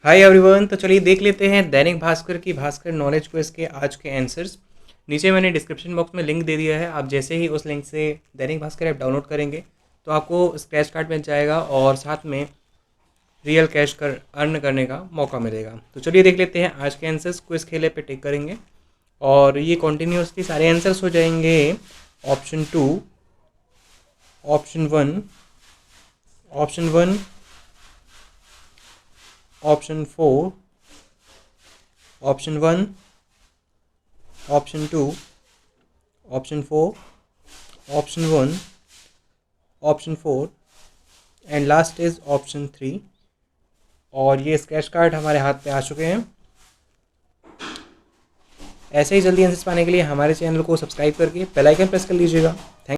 Hi everyone. तो चलिए देख लेते हैं दैनिक भास्कर की भास्कर नॉलेज क्विज के आज के आंसर्स। नीचे मैंने डिस्क्रिप्शन बॉक्स में लिंक दे दिया है। आप जैसे ही उस लिंक से दैनिक भास्कर ऐप डाउनलोड करेंगे तो आपको स्क्रैच कार्ड मिल जाएगा और साथ में रियल कैश कर अर्न करने का मौका मिलेगा। तो चलिए देख लेते हैं आज के आंसर्स। क्विज खेले पे टिक करेंगे और ये कॉन्टीन्यूसली सारे आंसर्स हो जाएंगे option 2, option 1, option 1, option 4, option 1, option 2, option 4, option 1, option 4 and last is option 3। और ये स्क्रैच कार्ड हमारे हाथ पे आ चुके हैं। ऐसे ही जल्दी आंसर्स पाने के लिए हमारे चैनल को सब्सक्राइब करके बेल आइकन प्रेस कर लीजिएगा। थैंक